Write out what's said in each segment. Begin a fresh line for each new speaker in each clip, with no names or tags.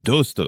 दोस्तों,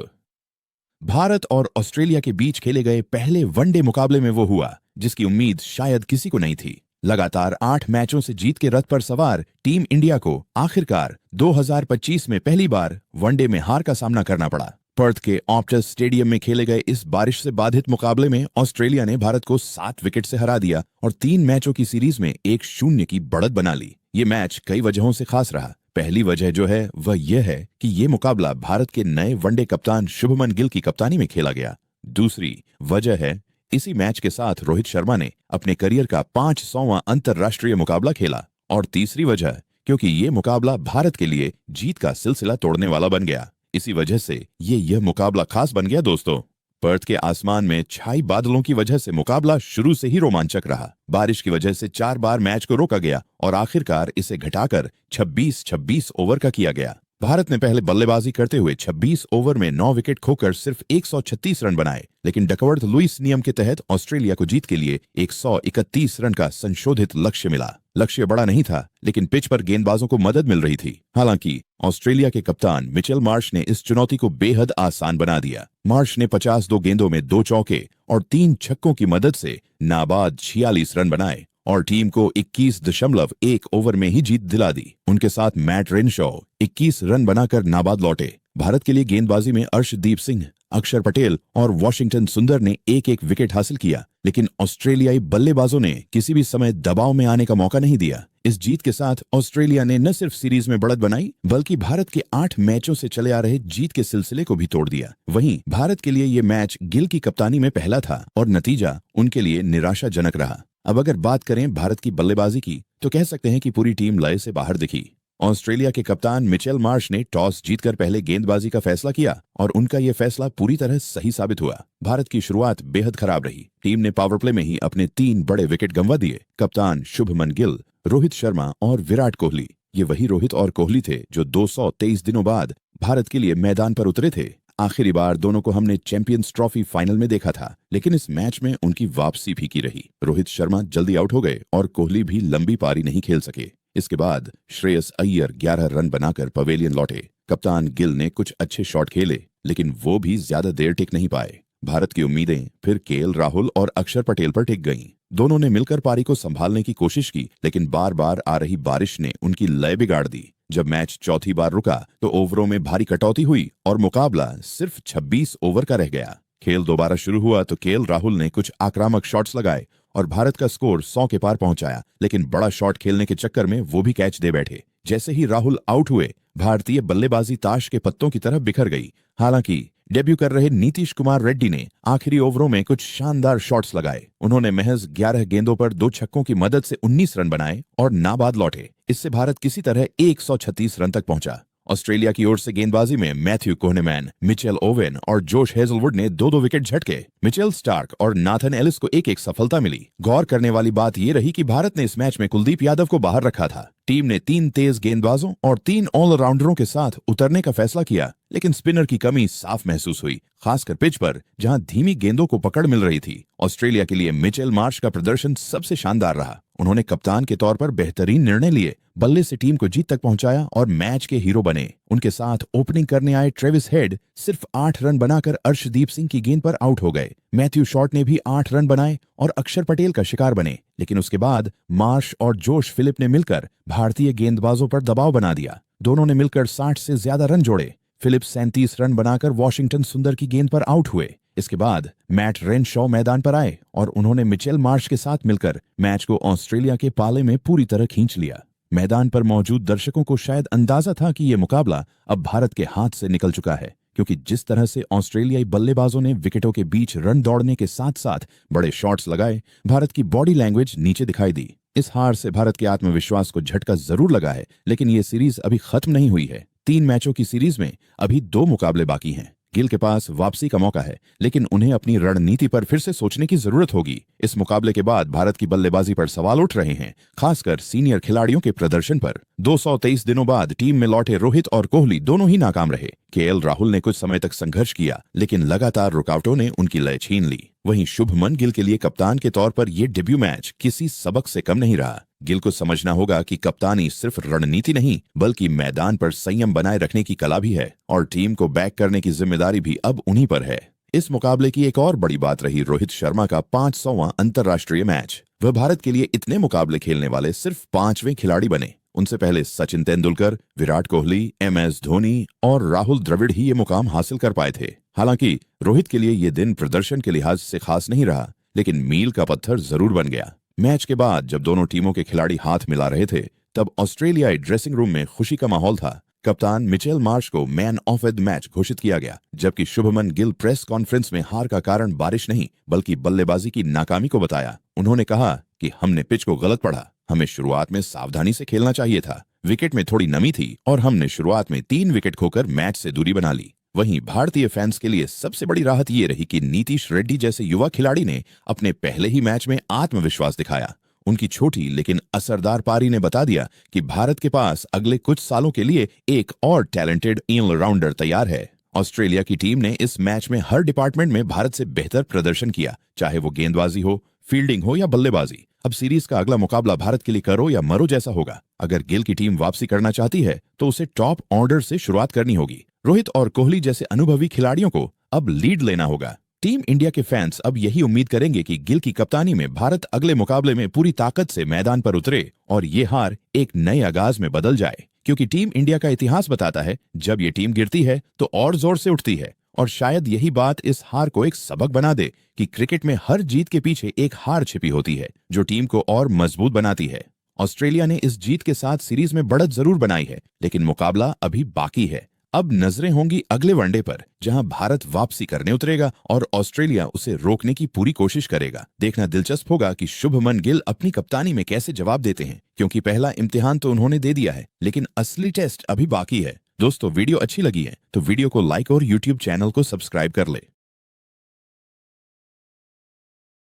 भारत और ऑस्ट्रेलिया के बीच खेले गए पहले वनडे मुकाबले में वो हुआ जिसकी उम्मीद शायद किसी को नहीं थी। लगातार 8 मैचों से जीत के रथ पर सवार टीम इंडिया को आखिरकार 2025 में पहली बार वनडे में हार का सामना करना पड़ा। पर्थ के ऑप्टस स्टेडियम में खेले गए इस बारिश से बाधित मुकाबले में ऑस्ट्रेलिया ने भारत को 7 विकेट से हरा दिया और 3 मैचों की सीरीज में 1-0 की बढ़त बना ली। ये मैच कई वजहों से खास रहा। पहली वजह जो है वह यह है कि ये मुकाबला भारत के नए वनडे कप्तान शुभमन गिल की कप्तानी में खेला गया। दूसरी वजह है इसी मैच के साथ रोहित शर्मा ने अपने करियर का 500वां अंतरराष्ट्रीय मुकाबला खेला। और तीसरी वजह क्योंकि ये मुकाबला भारत के लिए जीत का सिलसिला तोड़ने वाला बन गया। इसी वजह से यह मुकाबला खास बन गया। दोस्तों, पर्थ के आसमान में छाई बादलों की वजह से मुकाबला शुरू से ही रोमांचक रहा। बारिश की वजह से 4 बार मैच को रोका गया और आखिरकार इसे घटाकर 26-26 ओवर का किया गया। भारत ने पहले बल्लेबाजी करते हुए 26 ओवर में 9 विकेट खोकर सिर्फ 136 रन बनाए, लेकिन डकवर्थ लुईस नियम के तहत ऑस्ट्रेलिया को जीत के लिए 131 रन का संशोधित लक्ष्य मिला। लक्ष्य बड़ा नहीं था, लेकिन पिच पर गेंदबाजों को मदद मिल रही थी। हालांकि ऑस्ट्रेलिया के कप्तान मिचेल मार्श ने इस चुनौती को बेहद आसान बना दिया। मार्श ने 52 गेंदों में 2 चौके और 3 छक्कों की मदद से नाबाद 46 रन बनाए और टीम को 21.1 ओवर में ही जीत दिला दी। उनके साथ मैट रेनशॉ 21 रन बनाकर नाबाद लौटे। भारत के लिए गेंदबाजी में अर्शदीप सिंह, अक्षर पटेल और वॉशिंगटन सुंदर ने एक विकेट हासिल किया, लेकिन ऑस्ट्रेलियाई बल्लेबाजों ने किसी भी समय दबाव में आने का मौका नहीं दिया। इस जीत के साथ ऑस्ट्रेलिया ने न सिर्फ सीरीज में बढ़त बनाई, बल्कि भारत के 8 मैचों से चले आ रहे जीत के सिलसिले को भी तोड़ दिया। वहीं भारत के लिए ये मैच गिल की कप्तानी में पहला था और नतीजा उनके लिए निराशाजनक रहा। अब अगर बात करें भारत की बल्लेबाजी की, तो कह सकते हैं कि पूरी टीम लय से बाहर दिखी। ऑस्ट्रेलिया के कप्तान मिचेल मार्श ने टॉस जीतकर पहले गेंदबाजी का फैसला किया और उनका यह फैसला पूरी तरह सही साबित हुआ। भारत की शुरुआत बेहद खराब रही। टीम ने पावर प्ले में ही अपने 3 बड़े विकेट गंवा दिए। कप्तान शुभमन गिल, रोहित शर्मा और विराट कोहली, ये वही रोहित और कोहली थे जो 223 दिनों बाद भारत के लिए मैदान पर उतरे थे। आखिरी बार दोनों को हमने चैंपियंस ट्रॉफी फाइनल में देखा था, लेकिन इस मैच में उनकी वापसी फीकी रही। रोहित शर्मा जल्दी आउट हो गए और कोहली भी लंबी पारी नहीं खेल सके। इसके बाद श्रेयस अय्यर 11 रन बनाकर पवेलियन लौटे। कप्तान गिल ने कुछ अच्छे शॉट खेले, लेकिन वो भी ज्यादा देर टिक नहीं पाए। भारत की उम्मीदें फिर केएल राहुल और अक्षर पटेल पर टिक गईं। दोनों ने मिलकर पारी को संभालने की कोशिश की, लेकिन बार बार आ रही बारिश ने उनकी लय बिगाड़ दी। जब मैच चौथी बार रुका तो ओवरों में भारी कटौती हुई और मुकाबला सिर्फ 26 ओवर का रह गया। खेल दोबारा शुरू हुआ तो केएल राहुल ने कुछ आक्रामक शॉट्स लगाए और भारत का स्कोर 100 के पार पहुंचाया, लेकिन बड़ा शॉट खेलने के चक्कर में वो भी कैच दे बैठे। जैसे ही राहुल आउट हुए, भारतीय बल्लेबाजी ताश के पत्तों की तरह बिखर गई। हालांकि डेब्यू कर रहे नीतीश कुमार रेड्डी ने आखिरी ओवरों में कुछ शानदार शॉट्स लगाए। उन्होंने महज 11 गेंदों पर 2 छक्कों की मदद से 19 रन बनाए और नाबाद लौटे। इससे भारत किसी तरह 136 रन तक पहुंचा। ऑस्ट्रेलिया की ओर से गेंदबाजी में मैथ्यू कोहनेमैन, मिचेल ओवेन और जोश हेजलवुड ने 2-2 विकेट झटके। मिचेल स्टार्क और नाथन एलिस को एक सफलता मिली। गौर करने वाली बात यह रही कि भारत ने इस मैच में कुलदीप यादव को बाहर रखा था। टीम ने 3 तेज गेंदबाजों और 3 ऑलराउंडरों के साथ उतरने का फैसला किया, लेकिन स्पिनर की कमी साफ महसूस हुई, खासकर पिच पर जहां धीमी गेंदों को पकड़ मिल रही थी। ऑस्ट्रेलिया के लिए मिचेल मार्श का प्रदर्शन सबसे शानदार रहा। उन्होंने कप्तान के तौर पर बेहतरीन निर्णय लिए, बल्ले से टीम को जीत तक पहुंचाया और मैच के हीरो बने। उनके साथ ओपनिंग करने आए ट्रेविस हेड सिर्फ 8 रन बनाकर अर्शदीप सिंह की गेंद पर आउट हो गए। मैथ्यू शॉर्ट ने भी 8 रन बनाए और अक्षर पटेल का शिकार बने, लेकिन उसके बाद मार्श और जोश फिलिप ने मिलकर भारतीय गेंदबाजों पर दबाव बना दिया। दोनों ने मिलकर 60 से ज्यादा रन जोड़े। फिलिप 37 रन बनाकर वॉशिंगटन सुंदर की गेंद पर आउट हुए। इसके बाद मैट रेनशॉ मैदान पर आए और उन्होंने मिचेल मार्श के साथ मिलकर मैच को ऑस्ट्रेलिया के पाले में पूरी तरह खींच लिया। मैदान पर मौजूद दर्शकों को शायद अंदाजा था कि यह मुकाबला अब भारत के हाथ से निकल चुका है, क्योंकि जिस तरह से ऑस्ट्रेलियाई बल्लेबाजों ने विकेटों के बीच रन दौड़ने के साथ साथ बड़े शॉट्स लगाए, भारत की बॉडी लैंग्वेज नीचे दिखाई दी। इस हार से भारत के आत्मविश्वास को झटका जरूर लगा है, लेकिन ये सीरीज अभी खत्म नहीं हुई है। 3 मैचों की सीरीज में अभी 2 मुकाबले बाकी हैं। गिल के पास वापसी का मौका है, लेकिन उन्हें अपनी रणनीति पर फिर से सोचने की जरूरत होगी। इस मुकाबले के बाद भारत की बल्लेबाजी पर सवाल उठ रहे हैं, खासकर सीनियर खिलाड़ियों के प्रदर्शन पर। 223 दिनों बाद टीम में लौटे रोहित और कोहली दोनों ही नाकाम रहे। केएल राहुल ने कुछ समय तक संघर्ष किया, लेकिन लगातार रुकावटों ने उनकी लय छीन ली। वहीं शुभमन गिल के लिए कप्तान के तौर पर यह डेब्यू मैच किसी सबक से कम नहीं रहा। गिल को समझना होगा कि कप्तानी सिर्फ रणनीति नहीं बल्कि मैदान पर संयम बनाए रखने की कला भी है और टीम को बैक करने की जिम्मेदारी भी अब उन्हीं पर है। इस मुकाबले की एक और बड़ी बात रही रोहित शर्मा का 500वां अंतर्राष्ट्रीय मैच। वह भारत के लिए इतने मुकाबले खेलने वाले सिर्फ 5वें खिलाड़ी बने। उनसे पहले सचिन तेंदुलकर, विराट कोहली, MS धोनी और राहुल द्रविड़ ही ये मुकाम हासिल कर पाए थे। हालांकि रोहित के लिए ये दिन प्रदर्शन के लिहाज से खास नहीं रहा, लेकिन मील का पत्थर जरूर बन गया। मैच के बाद जब दोनों टीमों के खिलाड़ी हाथ मिला रहे थे तब ऑस्ट्रेलियाई ड्रेसिंग रूम में खुशी का माहौल था। कप्तान मिचेल मार्श को मैन ऑफ द मैच घोषित किया गया, जबकि शुभमन गिल प्रेस कॉन्फ्रेंस में हार का कारण बारिश नहीं बल्कि बल्लेबाजी की नाकामी को बताया। उन्होंने कहा कि हमने पिच को गलत पढ़ा, हमें शुरुआत में सावधानी से खेलना चाहिए था, विकेट में थोड़ी नमी थी और हमने शुरुआत में 3 विकेट खोकर मैच से दूरी बना ली। वहीं भारतीय फैंस के लिए सबसे बड़ी राहत ये रही कि नीतीश रेड्डी जैसे युवा खिलाड़ी ने अपने पहले ही मैच में आत्मविश्वास दिखाया। उनकी छोटी लेकिन असरदार पारी ने बता दिया कि भारत के पास अगले कुछ सालों के लिए एक और टैलेंटेड ऑलराउंडर तैयार है। ऑस्ट्रेलिया की टीम ने इस मैच में हर डिपार्टमेंट में भारत से बेहतर प्रदर्शन किया, चाहे वो गेंदबाजी हो, फील्डिंग हो या बल्लेबाजी। अब सीरीज का अगला मुकाबला भारत के लिए करो या मरो जैसा होगा। अगर गिल की टीम वापसी करना चाहती है तो उसे टॉप ऑर्डर से शुरुआत करनी होगी। रोहित और कोहली जैसे अनुभवी खिलाड़ियों को अब लीड लेना होगा। टीम इंडिया के फैंस अब यही उम्मीद करेंगे कि गिल की कप्तानी में भारत अगले मुकाबले में पूरी ताकत से मैदान पर उतरे और ये हार एक नए आगाज में बदल जाए, क्योंकि टीम इंडिया का इतिहास बताता है जब ये टीम गिरती है तो और जोर से उठती है। और शायद यही बात इस हार को एक सबक बना दे कि क्रिकेट में हर जीत के पीछे एक हार छिपी होती है जो टीम को और मजबूत बनाती है। ऑस्ट्रेलिया ने इस जीत के साथ सीरीज में बढ़त जरूर बनाई है, लेकिन मुकाबला अभी बाकी है। अब नजरें होंगी अगले वनडे पर, जहां भारत वापसी करने उतरेगा और ऑस्ट्रेलिया उसे रोकने की पूरी कोशिश करेगा। देखना दिलचस्प होगा कि शुभमन गिल अपनी कप्तानी में कैसे जवाब देते हैं, क्योंकि पहला इम्तिहान तो उन्होंने दे दिया है, लेकिन असली टेस्ट अभी बाकी है। दोस्तों, वीडियो अच्छी लगी है तो वीडियो को लाइक और YouTube चैनल को सब्सक्राइब कर ले।